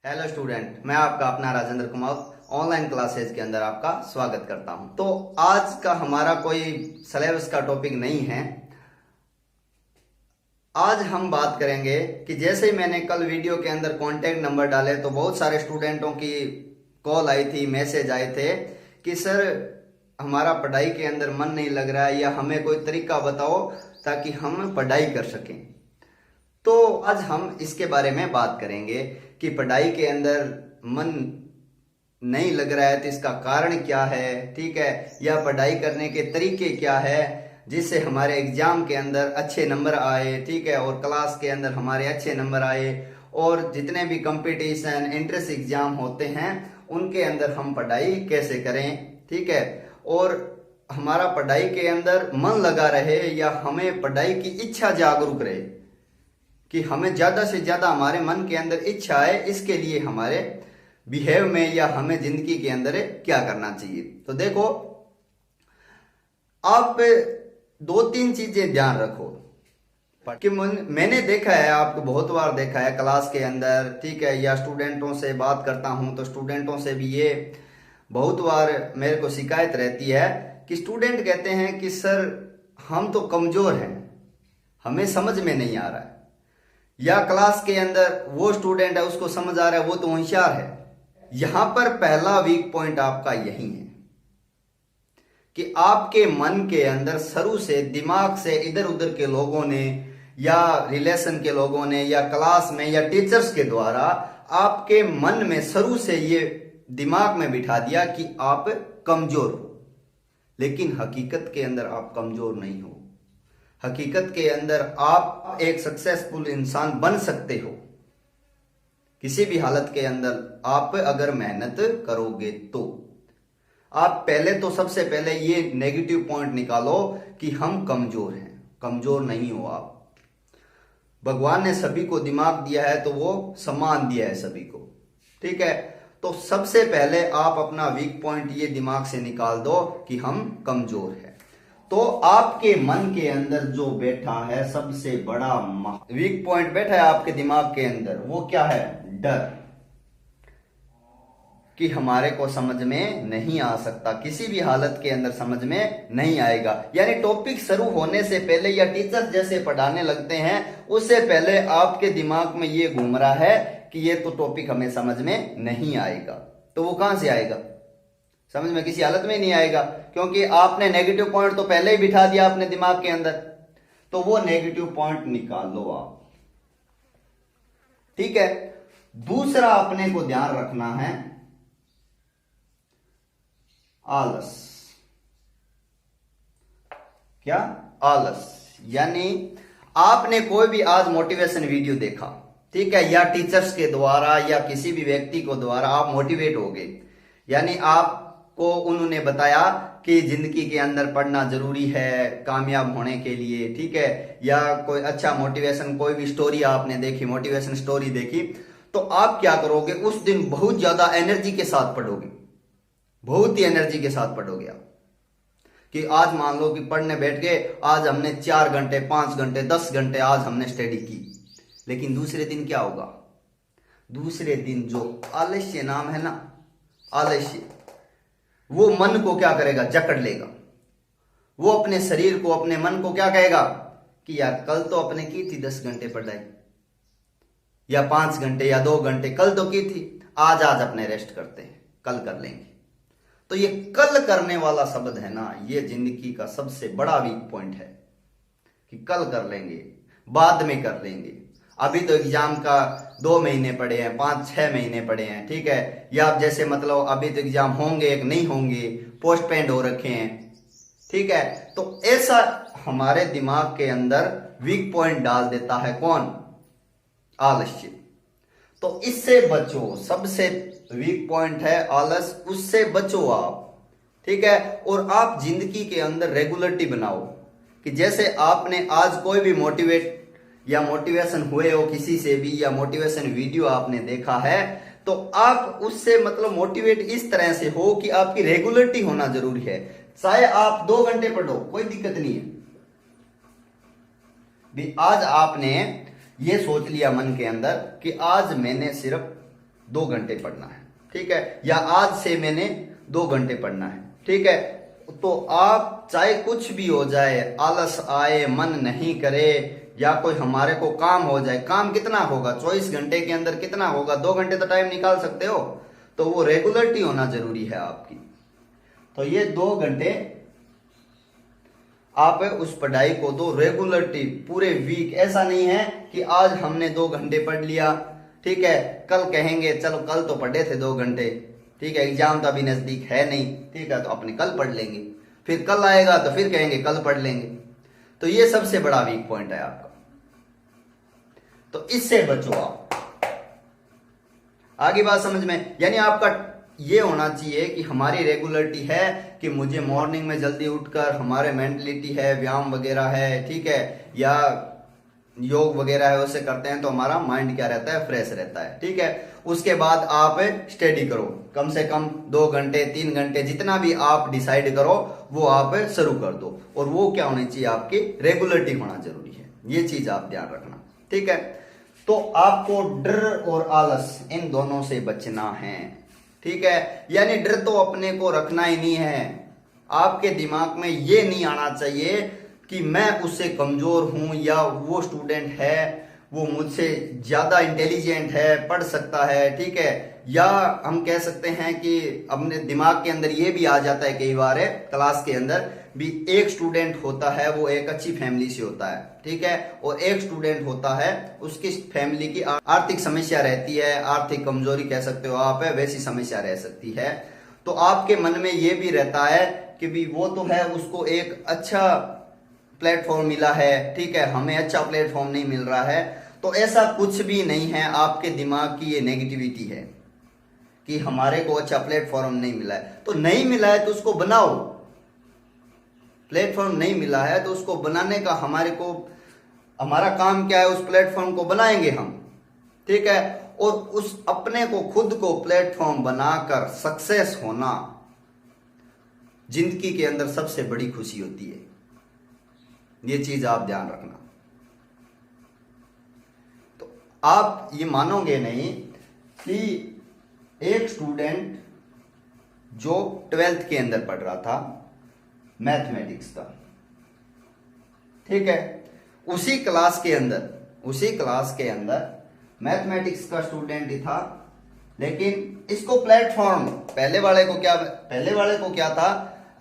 Hello student, मैं आपका अपना राजेंद्र कुमार ऑनलाइन क्लासेज के अंदर आपका स्वागत करता हूं। तो आज का हमारा कोई सिलेबस का टॉपिक नहीं है। आज हम बात करेंगे कि जैसे ही मैंने कल वीडियो के अंदर कॉन्टेक्ट नंबर डाले तो बहुत सारे स्टूडेंटों की कॉल आई थी, मैसेज आए थे कि सर हमारा पढ़ाई के अंदर मन नहीं लग रहा है या हमें कोई तरीका बताओ ताकि हम पढ़ाई कर सकें। तो आज हम इसके बारे में बात करेंगे कि पढ़ाई के अंदर मन नहीं लग रहा है तो इसका कारण क्या है, ठीक है, या पढ़ाई करने के तरीके क्या है जिससे हमारे एग्जाम के अंदर अच्छे नंबर आए, ठीक है, और क्लास के अंदर हमारे अच्छे नंबर आए और जितने भी कंपटीशन एंट्रेंस एग्जाम होते हैं उनके अंदर हम पढ़ाई कैसे करें, ठीक है, और हमारा पढ़ाई के अंदर मन लगा रहे या हमें पढ़ाई की इच्छा जागरूक रहे कि हमें ज्यादा से ज्यादा हमारे मन के अंदर इच्छा है। इसके लिए हमारे बिहेव में या हमें जिंदगी के अंदर क्या करना चाहिए। तो देखो, आप दो तीन चीजें ध्यान रखो कि मैंने देखा है, आपको बहुत बार देखा है क्लास के अंदर, ठीक है, या स्टूडेंटों से बात करता हूं तो स्टूडेंटों से भी ये बहुत बार मेरे को शिकायत रहती है कि स्टूडेंट कहते हैं कि सर हम तो कमजोर हैं, हमें समझ में नहीं आ रहा है, या क्लास के अंदर वो स्टूडेंट है उसको समझ आ रहा है, वो तो होशियार है। यहां पर पहला वीक पॉइंट आपका यही है कि आपके मन के अंदर शुरू से दिमाग से इधर उधर के लोगों ने या रिलेशन के लोगों ने या क्लास में या टीचर्स के द्वारा आपके मन में शुरू से ये दिमाग में बिठा दिया कि आप कमजोर हो। लेकिन हकीकत के अंदर आप कमजोर नहीं हो। हकीकत के अंदर आप एक सक्सेसफुल इंसान बन सकते हो किसी भी हालत के अंदर, आप अगर मेहनत करोगे तो। आप पहले तो सबसे पहले ये नेगेटिव पॉइंट निकालो कि हम कमजोर हैं। कमजोर नहीं हो आप। भगवान ने सभी को दिमाग दिया है तो वो सम्मान दिया है सभी को, ठीक है। तो सबसे पहले आप अपना वीक पॉइंट ये दिमाग से निकाल दो कि हम कमजोर हैं। तो आपके मन के अंदर जो बैठा है सबसे बड़ा वीक पॉइंट बैठा है आपके दिमाग के अंदर, वो क्या है? डर, कि हमारे को समझ में नहीं आ सकता, किसी भी हालत के अंदर समझ में नहीं आएगा। यानी टॉपिक शुरू होने से पहले या टीचर जैसे पढ़ाने लगते हैं उससे पहले आपके दिमाग में ये घूम रहा है कि ये तो टॉपिक हमें समझ में नहीं आएगा। तो वो कहां से आएगा? समझ में किसी हालत में नहीं आएगा, क्योंकि आपने नेगेटिव पॉइंट तो पहले ही बिठा दिया अपने दिमाग के अंदर। तो वो नेगेटिव पॉइंट निकाल लो आप, ठीक है। दूसरा अपने को ध्यान रखना है आलस। क्या? आलस। यानी आपने कोई भी आज मोटिवेशन वीडियो देखा, ठीक है, या टीचर्स के द्वारा या किसी भी व्यक्ति को द्वारा आप मोटिवेट हो गए, यानी आपको उन्होंने बताया कि जिंदगी के अंदर पढ़ना जरूरी है कामयाब होने के लिए, ठीक है, या कोई अच्छा मोटिवेशन, कोई भी स्टोरी आपने देखी, मोटिवेशन स्टोरी देखी, तो आप क्या करोगे? उस दिन बहुत ज्यादा एनर्जी के साथ पढ़ोगे, बहुत ही एनर्जी के साथ पढ़ोगे आप। कि आज मान लो कि पढ़ने बैठ गए, आज हमने 4 घंटे 5 घंटे 10 घंटे आज हमने स्टडी की, लेकिन दूसरे दिन क्या होगा? दूसरे दिन जो आलस्य नाम है ना, आलस्य, वो मन को क्या करेगा? जकड़ लेगा। वो अपने शरीर को, अपने मन को क्या कहेगा कि यार कल तो अपने की थी 10 घंटे पढ़ाई, या 5 घंटे या 2 घंटे, कल तो की थी, आज अपने रेस्ट करते हैं, कल कर लेंगे। तो ये कल करने वाला शब्द है ना, ये जिंदगी का सबसे बड़ा वीक पॉइंट है कि कल कर लेंगे, बाद में कर लेंगे। अभी तो एग्जाम का 2 महीने पड़े हैं, 5-6 महीने पड़े हैं, ठीक है, या आप जैसे मतलब अभी तो एग्जाम होंगे नहीं होंगे, पोस्टपेंड हो रखे हैं, ठीक है। तो ऐसा हमारे दिमाग के अंदर वीक पॉइंट डाल देता है कौन? आलस्य। तो इससे बचो। सबसे वीक पॉइंट है आलस, उससे बचो आप, ठीक है। और आप जिंदगी के अंदर रेगुलरिटी बनाओ कि जैसे आपने आज कोई भी मोटिवेट या मोटिवेशन हुए हो किसी से भी, या मोटिवेशन वीडियो आपने देखा है, तो आप उससे मतलब मोटिवेट इस तरह से हो कि आपकी रेगुलरिटी होना जरूरी है। चाहे आप 2 घंटे पढ़ो, कोई दिक्कत नहीं है भी। आज आपने ये सोच लिया मन के अंदर कि आज मैंने सिर्फ 2 घंटे पढ़ना है, ठीक है, या आज से मैंने 2 घंटे पढ़ना है, ठीक है। तो आप चाहे कुछ भी हो जाए, आलस आए, मन नहीं करे, या कोई हमारे को काम हो जाए, काम कितना होगा 24 घंटे के अंदर, कितना होगा, 2 घंटे तो टाइम निकाल सकते हो, तो वो रेगुलरिटी होना जरूरी है आपकी। तो ये 2 घंटे आप उस पढ़ाई को दो, रेगुलरिटी पूरे वीक। ऐसा नहीं है कि आज हमने 2 घंटे पढ़ लिया, ठीक है, कल कहेंगे चलो कल तो पढ़े थे 2 घंटे, ठीक है, एग्जाम तो अभी नजदीक है नहीं, ठीक है, तो अपने कल पढ़ लेंगे, फिर कल आएगा तो फिर कहेंगे कल पढ़ लेंगे। तो ये सबसे बड़ा वीक पॉइंट है आपका, तो इससे बचो आप। आगे बात समझ में, यानी आपका ये होना चाहिए कि हमारी रेगुलरिटी है कि मुझे मॉर्निंग में जल्दी उठकर, हमारे मेंटलिटी है, व्यायाम वगैरह है, ठीक है, या योग वगैरह है, उससे करते हैं तो हमारा माइंड क्या रहता है, फ्रेश रहता है, ठीक है। उसके बाद आप स्टडी करो, कम से कम 2 घंटे 3 घंटे, जितना भी आप डिसाइड करो वो आप शुरू कर दो, और वो क्या होनी चाहिए, आपकी रेगुलरिटी होना जरूरी है, ये चीज आप ध्यान रखना, ठीक है। तो आपको डर और आलस इन दोनों से बचना है, ठीक है, यानी डर तो अपने को रखना ही नहीं है। आपके दिमाग में ये नहीं आना चाहिए कि मैं उससे कमजोर हूं, या वो स्टूडेंट है वो मुझसे ज्यादा इंटेलिजेंट है, पढ़ सकता है, ठीक है, या हम कह सकते हैं कि अपने दिमाग के अंदर ये भी आ जाता है कई बार है, क्लास के अंदर भी एक स्टूडेंट होता है वो एक अच्छी फैमिली से होता है, ठीक है, और एक स्टूडेंट होता है उसकी फैमिली की आर्थिक समस्या रहती है, आर्थिक कमजोरी कह सकते हो आप, है वैसी समस्या रह सकती है। तो आपके मन में ये भी रहता है कि भी वो तो है, उसको एक अच्छा प्लेटफॉर्म मिला है, ठीक है, हमें अच्छा प्लेटफॉर्म नहीं मिल रहा है। तो ऐसा कुछ भी नहीं है, आपके दिमाग की ये नेगेटिविटी है कि हमारे को अच्छा प्लेटफॉर्म नहीं मिला है। तो नहीं मिला है तो उसको बनाओ, प्लेटफॉर्म नहीं मिला है तो उसको बनाने का हमारा काम क्या है, उस प्लेटफॉर्म को बनाएंगे हम, ठीक है। और उस अपने को खुद को प्लेटफॉर्म बनाकर सक्सेस होना जिंदगी के अंदर सबसे बड़ी खुशी होती है, ये चीज आप ध्यान रखना। तो आप ये मानोगे नहीं कि एक स्टूडेंट जो 12th के अंदर पढ़ रहा था मैथमेटिक्स का, ठीक है, उसी क्लास के अंदर मैथमेटिक्स का स्टूडेंट ही था, लेकिन इसको प्लेटफॉर्म पहले वाले को क्या था,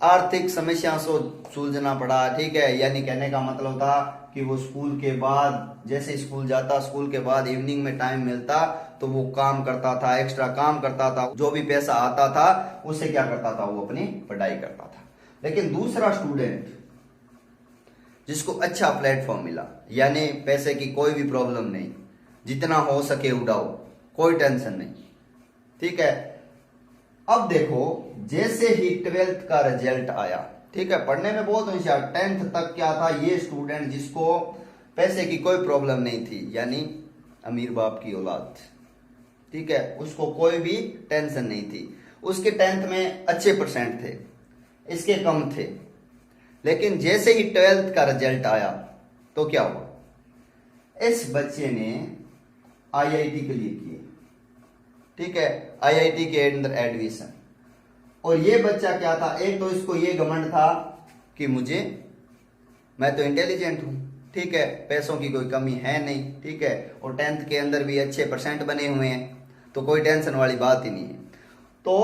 आर्थिक समस्या से सुलझना पड़ा, ठीक है, यानी कहने का मतलब था कि वो स्कूल के बाद, जैसे स्कूल जाता, स्कूल के बाद इवनिंग में टाइम मिलता तो वो काम करता था, एक्स्ट्रा काम करता था, जो भी पैसा आता था उससे क्या करता था, वो अपनी पढ़ाई करता था। लेकिन दूसरा स्टूडेंट जिसको अच्छा प्लेटफॉर्म मिला, यानी पैसे की कोई भी प्रॉब्लम नहीं, जितना हो सके उड़ाओ, कोई टेंशन नहीं, ठीक है। अब देखो, जैसे ही 12th का रिजल्ट आया, ठीक है, पढ़ने में बहुत होशियार, 10th तक क्या था, ये स्टूडेंट जिसको पैसे की कोई प्रॉब्लम नहीं थी, यानी अमीर बाप की औलाद, ठीक है, उसको कोई भी टेंशन नहीं थी, उसके 10th में अच्छे परसेंट थे, इसके कम थे। लेकिन जैसे ही 12th का रिजल्ट आया तो क्या हुआ, इस बच्चे ने आईआईटी के लिए किए, ठीक है, आईआईटी के अंदर एडमिशन। और ये बच्चा क्या था, एक तो इसको ये घमंड था कि मैं तो इंटेलिजेंट हूं, ठीक है, पैसों की कोई कमी है नहीं, ठीक है, और 10th के अंदर भी अच्छे परसेंट बने हुए हैं, तो कोई टेंशन वाली बात ही नहीं है। तो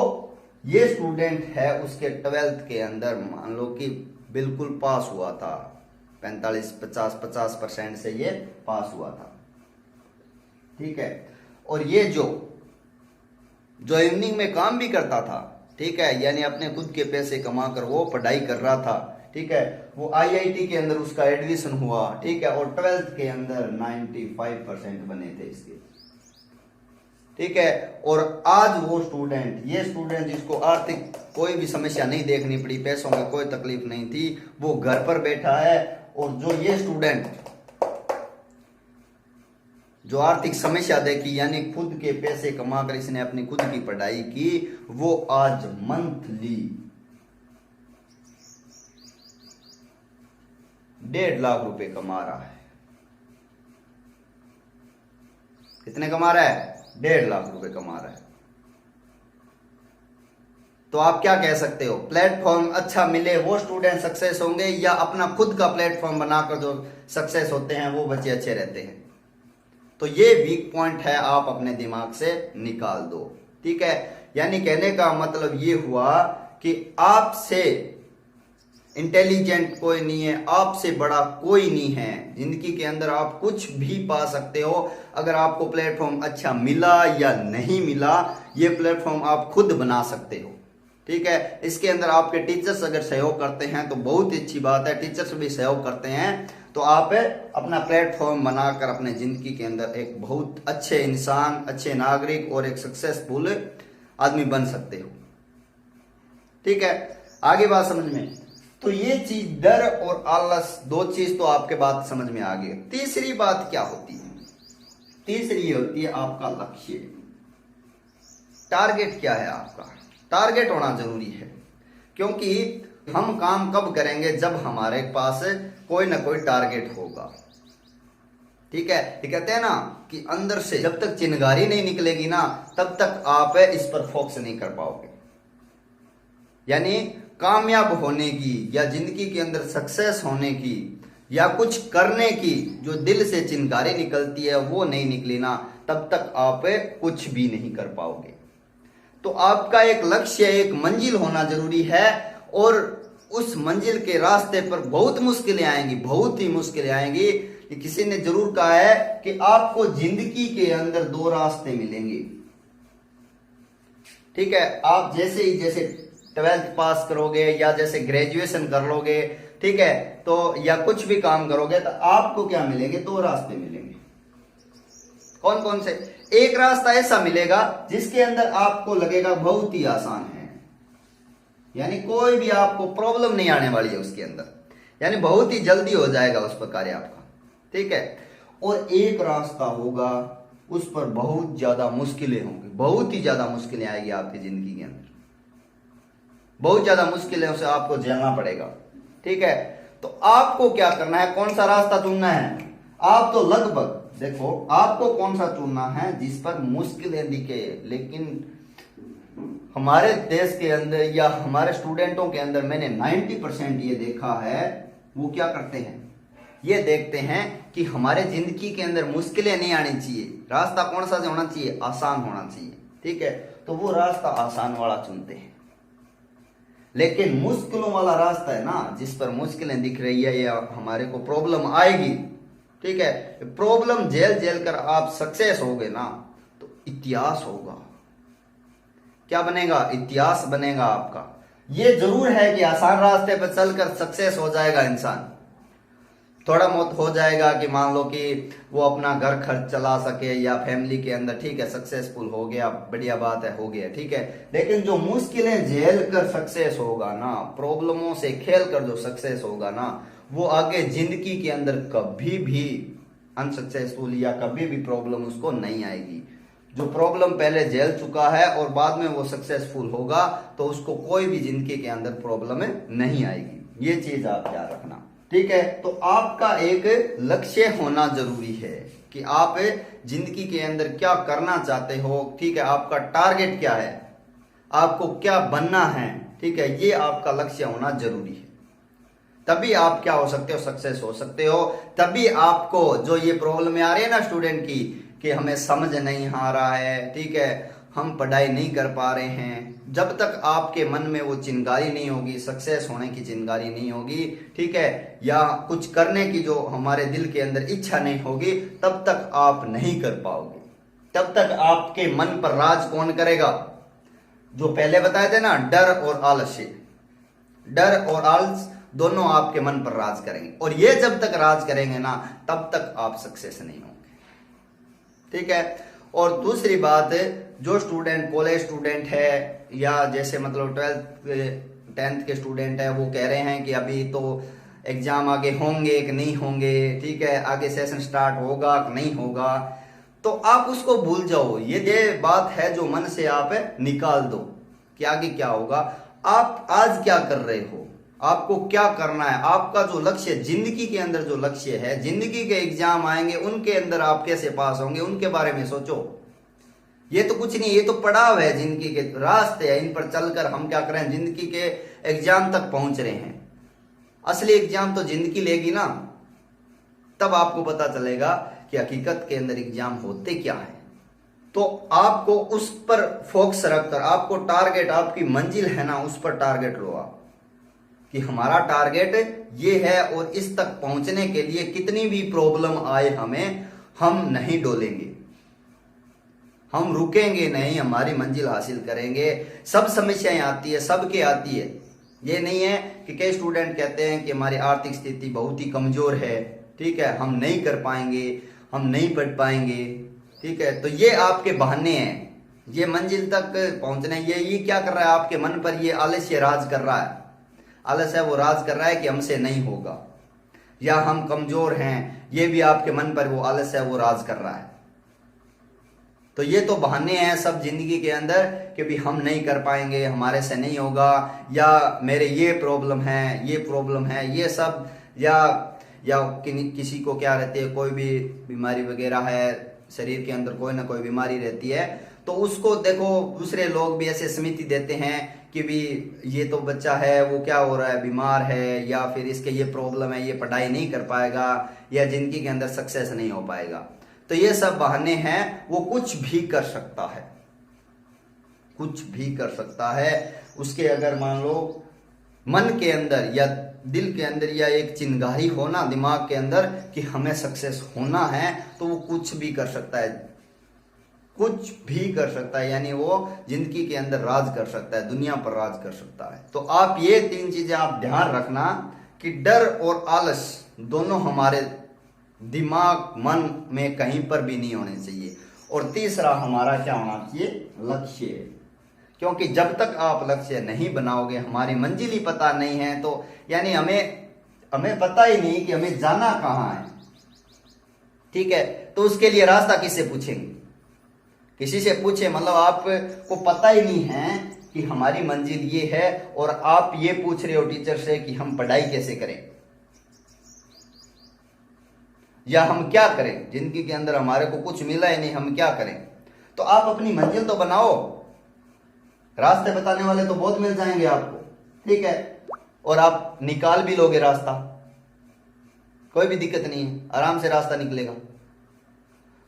ये स्टूडेंट है, उसके 12th के अंदर मान लो कि बिल्कुल पास हुआ था, 50% से ये पास हुआ था, ठीक है। और ये जो इवनिंग में काम भी करता था, ठीक है, यानी अपने खुद के पैसे कमाकर वो पढ़ाई कर रहा था, ठीक है, वो आईआईटी के अंदर उसका एडमिशन हुआ, ठीक है, और 12th के अंदर 95% बने थे इसके, ठीक है। और आज वो ये स्टूडेंट जिसको आर्थिक कोई भी समस्या नहीं देखनी पड़ी, पैसों में कोई तकलीफ नहीं थी, वो घर पर बैठा है। और जो ये स्टूडेंट जो आर्थिक समस्या देखी, यानी खुद के पैसे कमाकर इसने अपनी खुद की पढ़ाई की, वो आज मंथली 1.5 लाख रुपए कमा रहा है। कितने कमा रहा है? 1.5 लाख रुपए कमा रहा है, तो आप क्या कह सकते हो? प्लेटफॉर्म अच्छा मिले वो स्टूडेंट सक्सेस होंगे, या अपना खुद का प्लेटफॉर्म बनाकर जो सक्सेस होते हैं वो बच्चे अच्छे रहते हैं? तो ये वीक पॉइंट है, आप अपने दिमाग से निकाल दो। ठीक है, यानी कहने का मतलब ये हुआ कि आपसे इंटेलिजेंट कोई नहीं है, आपसे बड़ा कोई नहीं है जिंदगी के अंदर। आप कुछ भी पा सकते हो अगर आपको प्लेटफॉर्म अच्छा मिला या नहीं मिला, ये प्लेटफॉर्म आप खुद बना सकते हो। ठीक है, इसके अंदर आपके टीचर्स अगर सहयोग करते हैं तो बहुत ही अच्छी बात है, टीचर्स भी सहयोग करते हैं तो आप अपना प्लेटफॉर्म बनाकर अपने जिंदगी के अंदर एक बहुत अच्छे इंसान, अच्छे नागरिक और एक सक्सेसफुल आदमी बन सकते हो। ठीक है, आगे बात समझ में। तो ये चीज डर और आलस, दो चीज तो आपके बात समझ में आ गई। तीसरी बात क्या होती है? तीसरी होती है आपका लक्ष्य। टारगेट क्या है आपका? टारगेट होना जरूरी है, क्योंकि हम काम कब करेंगे? जब हमारे पास कोई ना कोई टारगेट होगा। ठीक है, ये कहते हैं ना कि अंदर से जब तक चिंगारी नहीं निकलेगी ना, तब तक आप इस पर फोकस नहीं कर पाओगे। यानी कामयाब होने की या जिंदगी के अंदर सक्सेस होने की या कुछ करने की जो दिल से चिंगारी निकलती है वो नहीं निकली ना, तब तक आप कुछ भी नहीं कर पाओगे। तो आपका एक लक्ष्य, एक मंजिल होना जरूरी है, और उस मंजिल के रास्ते पर बहुत मुश्किलें आएंगी, बहुत ही मुश्किलें आएंगी। किसी ने जरूर कहा है कि आपको जिंदगी के अंदर दो रास्ते मिलेंगे। ठीक है, आप जैसे 12th पास करोगे या जैसे ग्रेजुएशन कर लोगे, ठीक है, तो या कुछ भी काम करोगे तो आपको क्या मिलेंगे? दो रास्ते मिलेंगे। कौन कौन से? एक रास्ता ऐसा मिलेगा जिसके अंदर आपको लगेगा बहुत ही आसान है, यानी कोई भी आपको प्रॉब्लम नहीं आने वाली है उसके अंदर, यानी बहुत ही जल्दी हो जाएगा उस पर कार्य आपका। ठीक है, और एक रास्ता होगा उस पर बहुत ज्यादा मुश्किलें होंगी, बहुत ही ज्यादा मुश्किलें आएगी आपकी जिंदगी के अंदर, बहुत ज्यादा मुश्किलें से आपको झेलना पड़ेगा। ठीक है, तो आपको क्या करना है? कौन सा रास्ता चुनना है? आप तो लगभग देखो, आपको कौन सा चुनना है जिस पर मुश्किलें दिखे। लेकिन हमारे देश के अंदर या हमारे स्टूडेंटों के अंदर मैंने 90% ये देखा है, वो क्या करते हैं? ये देखते हैं कि हमारे जिंदगी के अंदर मुश्किलें नहीं आनी चाहिए, रास्ता कौन सा होना चाहिए? आसान होना चाहिए। ठीक है, तो वो रास्ता आसान वाला चुनते हैं। लेकिन मुश्किलों वाला रास्ता है ना, जिस पर मुश्किलें दिख रही है या हमारे को प्रॉब्लम आएगी, ठीक है, प्रॉब्लम झेल कर आप सक्सेस होगे ना, तो इतिहास होगा। क्या बनेगा? इतिहास बनेगा आपका। ये जरूर है कि आसान रास्ते पर चलकर सक्सेस हो जाएगा इंसान, थोड़ा बहुत हो जाएगा कि मान लो कि वो अपना घर खर्च चला सके या फैमिली के अंदर, ठीक है, सक्सेसफुल हो गया, बढ़िया बात है, हो गया, ठीक है। लेकिन जो मुश्किलें झेल कर सक्सेस होगा ना, प्रॉब्लमों से खेल कर जो सक्सेस होगा ना, वो आगे जिंदगी के अंदर कभी भी अनसक्सेसफुल या कभी भी प्रॉब्लम उसको नहीं आएगी। जो प्रॉब्लम पहले झेल चुका है और बाद में वो सक्सेसफुल होगा, तो उसको कोई भी जिंदगी के अंदर प्रॉब्लम नहीं आएगी। ये चीज आप याद रखना, ठीक है। तो आपका एक लक्ष्य होना जरूरी है कि आप जिंदगी के अंदर क्या करना चाहते हो, ठीक है, आपका टारगेट क्या है, आपको क्या बनना है, ठीक है, ये आपका लक्ष्य होना जरूरी है। तभी आप क्या हो सकते हो? सक्सेस हो सकते हो। तभी आपको जो ये प्रॉब्लम आ रही है ना स्टूडेंट की, कि हमें समझ नहीं आ रहा है, ठीक है, हम पढ़ाई नहीं कर पा रहे हैं, जब तक आपके मन में वो चिंगारी नहीं होगी, सक्सेस होने की चिंगारी नहीं होगी, ठीक है, या कुछ करने की जो हमारे दिल के अंदर इच्छा नहीं होगी, तब तक आप नहीं कर पाओगे। तब तक आपके मन पर राज कौन करेगा? जो पहले बताए थे ना, डर और आलस्य, डर और आलस दोनों आपके मन पर राज करेंगे, और ये जब तक राज करेंगे ना, तब तक आप सक्सेस नहीं होंगे, ठीक है। और दूसरी बात, जो स्टूडेंट कॉलेज स्टूडेंट है या जैसे मतलब 12th 10th के स्टूडेंट है, वो कह रहे हैं कि अभी तो एग्जाम आगे होंगे कि नहीं होंगे, ठीक है, आगे सेशन स्टार्ट होगा कि नहीं होगा, तो आप उसको भूल जाओ। ये बात है जो मन से आप निकाल दो कि आगे क्या होगा। आप आज क्या कर रहे हो, आपको क्या करना है, आपका जो लक्ष्य, जिंदगी के अंदर जो लक्ष्य है, जिंदगी के एग्जाम आएंगे, उनके अंदर आप कैसे पास होंगे, उनके बारे में सोचो। ये तो कुछ नहीं, ये तो पड़ाव है, जिंदगी के रास्ते है, इन पर चलकर हम क्या करें, जिंदगी के एग्जाम तक पहुंच रहे हैं। असली एग्जाम तो जिंदगी लेगी ना, तब आपको पता चलेगा कि हकीकत के अंदर एग्जाम होते क्या है। तो आपको उस पर फोकस रखकर, आपको टारगेट, आपकी मंजिल है ना, उस पर टारगेट लो आप, कि हमारा टारगेट ये है और इस तक पहुंचने के लिए कितनी भी प्रॉब्लम आए हमें, हम नहीं डोलेंगे, हम रुकेंगे नहीं, हमारी मंजिल हासिल करेंगे। सब समस्याएं आती है, सबके आती है। ये नहीं है कि कई स्टूडेंट कहते हैं कि हमारी आर्थिक स्थिति बहुत ही कमजोर है, ठीक है, हम नहीं कर पाएंगे, हम नहीं पढ़ पाएंगे, ठीक है, तो ये आपके बहाने हैं। ये मंजिल तक पहुंचने, ये क्या कर रहा है आपके मन पर, ये आलस्य राज कर रहा है। आलस है वो राज कर रहा है कि हमसे नहीं होगा, या हम कमजोर हैं, ये भी आपके मन पर वो आलस है वो राज कर रहा है। तो ये तो बहाने हैं सब जिंदगी के अंदर कि भी हम नहीं कर पाएंगे, हमारे से नहीं होगा, या मेरे ये प्रॉब्लम है, ये प्रॉब्लम है, ये सब, या किसी को क्या रहती है, कोई भी बीमारी वगैरह है, शरीर के अंदर कोई ना कोई बीमारी रहती है, तो उसको देखो दूसरे लोग भी ऐसे समिति देते हैं कि भी ये तो बच्चा है, वो क्या हो रहा है, बीमार है, या फिर इसके ये प्रॉब्लम है, ये पढ़ाई नहीं कर पाएगा, या जिंदगी के अंदर सक्सेस नहीं हो पाएगा। तो ये सब बहाने हैं, वो कुछ भी कर सकता है, कुछ भी कर सकता है। उसके अगर मान लो मन के अंदर या दिल के अंदर या एक चिंगारी हो ना दिमाग के अंदर कि हमें सक्सेस होना है, तो वो कुछ भी कर सकता है, कुछ भी कर सकता है, यानी वो जिंदगी के अंदर राज कर सकता है, दुनिया पर राज कर सकता है। तो आप ये 3 चीजें आप ध्यान रखना कि डर और आलस दोनों हमारे दिमाग मन में कहीं पर भी नहीं होने चाहिए। और तीसरा हमारा क्या होना चाहिए, लक्ष्य, क्योंकि जब तक आप लक्ष्य नहीं बनाओगे, हमारी मंजिल ही पता नहीं है, तो यानी हमें पता ही नहीं कि हमें जाना कहाँ है, ठीक है, तो उसके लिए रास्ता किससे पूछेंगे, किसी से पूछे, मतलब आपको पता ही नहीं है कि हमारी मंजिल ये है, और आप ये पूछ रहे हो टीचर से कि हम पढ़ाई कैसे करें, या हम क्या करें, जिंदगी के अंदर हमारे को कुछ मिला ही नहीं, हम क्या करें। तो आप अपनी मंजिल तो बनाओ, रास्ते बताने वाले तो बहुत मिल जाएंगे आपको, ठीक है, और आप निकाल भी लोगे रास्ता, कोई भी दिक्कत नहीं है, आराम से रास्ता निकलेगा।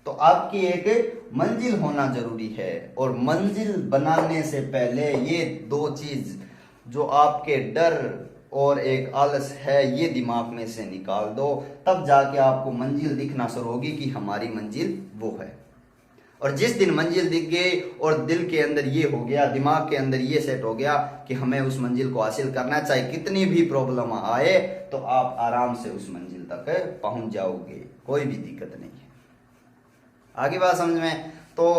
तो आपकी एक मंजिल होना जरूरी है, और मंजिल बनाने से पहले ये 2 चीज जो आपके डर और एक आलस है, ये दिमाग में से निकाल दो, तब जाके आपको मंजिल दिखना शुरू होगी कि हमारी मंजिल वो है। और जिस दिन मंजिल दिख गई और दिल के अंदर ये हो गया, दिमाग के अंदर ये सेट हो गया कि हमें उस मंजिल को हासिल करना, चाहे कितनी भी प्रॉब्लम आए, तो आप आराम से उस मंजिल तक पहुंच जाओगे, कोई भी दिक्कत नहीं है। आगे बात समझ में, तो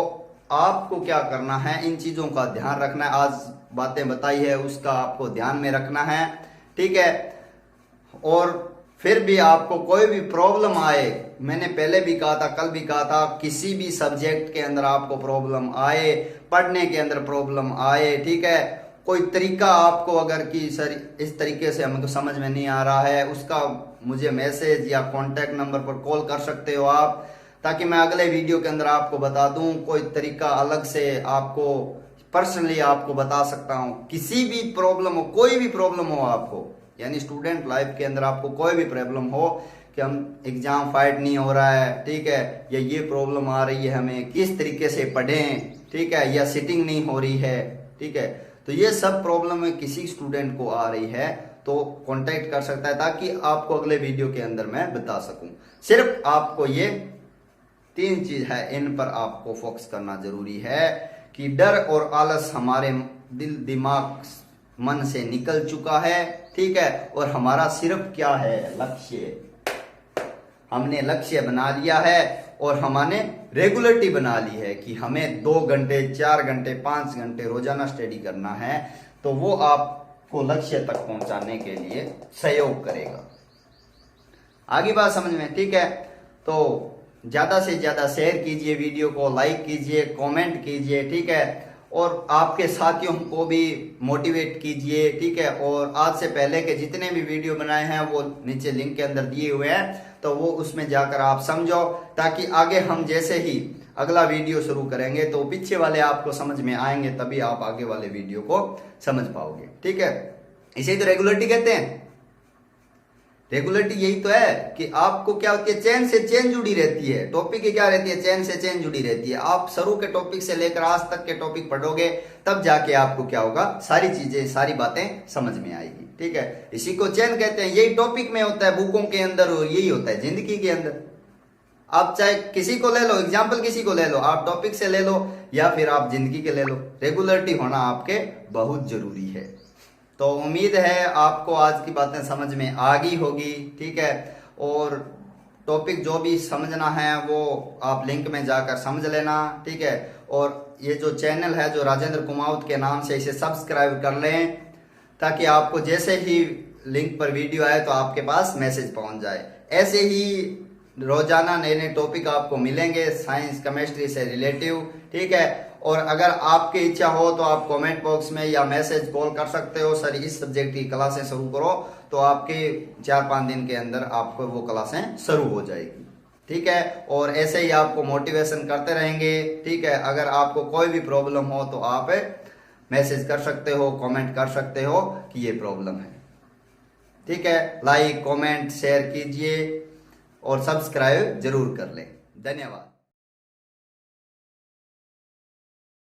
आपको क्या करना है, इन चीजों का ध्यान रखना है। आज बातें बताई है उसका आपको ध्यान में रखना है, ठीक है। और फिर भी आपको कोई भी प्रॉब्लम आए, मैंने पहले भी कहा था, कल भी कहा था, किसी भी सब्जेक्ट के अंदर आपको प्रॉब्लम आए, पढ़ने के अंदर प्रॉब्लम आए, ठीक है, कोई तरीका आपको अगर कि सर इस तरीके से हमको समझ में नहीं आ रहा है, उसका मुझे मैसेज या कॉन्टैक्ट नंबर पर कॉल कर सकते हो आप, ताकि मैं अगले वीडियो के अंदर आपको बता दूं, कोई तरीका अलग से आपको पर्सनली आपको बता सकता हूं। किसी भी प्रॉब्लम हो, कोई भी प्रॉब्लम हो आपको, यानी स्टूडेंट लाइफ के अंदर आपको कोई भी प्रॉब्लम हो कि हम एग्जाम फाइट नहीं हो रहा है, ठीक है, या ये प्रॉब्लम आ रही है, हमें किस तरीके से पढ़ें, ठीक है, या सिटिंग नहीं हो रही है, ठीक है, तो ये सब प्रॉब्लम में किसी स्टूडेंट को आ रही है तो कांटेक्ट कर सकता है, ताकि आपको अगले वीडियो के अंदर मैं बता सकूं। सिर्फ आपको ये 3 चीज है, इन पर आपको फोकस करना जरूरी है कि डर और आलस हमारे दिल दिमाग मन से निकल चुका है, ठीक है, और हमारा सिर्फ क्या है, लक्ष्य। हमने लक्ष्य बना लिया है और हमने रेगुलरिटी बना ली है कि हमें 2 घंटे 4 घंटे 5 घंटे रोजाना स्टडी करना है, तो वो आपको लक्ष्य तक पहुंचाने के लिए सहयोग करेगा। आगे बात समझ में, ठीक है, तो ज्यादा से ज्यादा शेयर कीजिए वीडियो को, लाइक कीजिए, कमेंट कीजिए, ठीक है, और आपके साथियों को भी मोटिवेट कीजिए, ठीक है। और आज से पहले के जितने भी वीडियो बनाए हैं वो नीचे लिंक के अंदर दिए हुए हैं, तो वो उसमें जाकर आप समझो, ताकि आगे हम जैसे ही अगला वीडियो शुरू करेंगे तो पीछे वाले आपको समझ में आएंगे, तभी आप आगे वाले वीडियो को समझ पाओगे। ठीक है, इसे तो रेगुलरिटी कहते हैं। रेगुलरिटी यही तो है कि आपको क्या होती है, चेन से चेन जुड़ी रहती है। टॉपिक की क्या रहती है, चेन से चेन जुड़ी रहती है। आप शुरू के टॉपिक से लेकर आज तक के टॉपिक पढ़ोगे तब जाके आपको क्या होगा, सारी चीजें सारी बातें समझ में आएगी। ठीक है, इसी को चेन कहते हैं। यही टॉपिक में होता है, बुकों के अंदर, और यही होता है जिंदगी के अंदर। आप चाहे किसी को ले लो, एग्जाम्पल किसी को ले लो, आप टॉपिक से ले लो या फिर आप जिंदगी के ले लो, रेगुलरिटी होना आपके बहुत जरूरी है। तो उम्मीद है आपको आज की बातें समझ में आ गई होगी। ठीक है, और टॉपिक जो भी समझना है वो आप लिंक में जाकर समझ लेना। ठीक है, और ये जो चैनल है जो राजेंद्र कुमावत के नाम से, इसे सब्सक्राइब कर लें ताकि आपको जैसे ही लिंक पर वीडियो आए तो आपके पास मैसेज पहुंच जाए। ऐसे ही रोजाना नए नए टॉपिक आपको मिलेंगे साइंस केमिस्ट्री से रिलेटिव। ठीक है, और अगर आपकी इच्छा हो तो आप कमेंट बॉक्स में या मैसेज कॉल कर सकते हो, सर इस सब्जेक्ट की क्लासें शुरू करो, तो आपके 4-5 दिन के अंदर आपको वो क्लासें शुरू हो जाएगी। ठीक है, और ऐसे ही आपको मोटिवेशन करते रहेंगे। ठीक है, अगर आपको कोई भी प्रॉब्लम हो तो आप मैसेज कर सकते हो, कमेंट कर सकते हो कि ये प्रॉब्लम है। ठीक है, लाइक कमेंट शेयर कीजिए और सब्सक्राइब जरूर कर लें। धन्यवाद।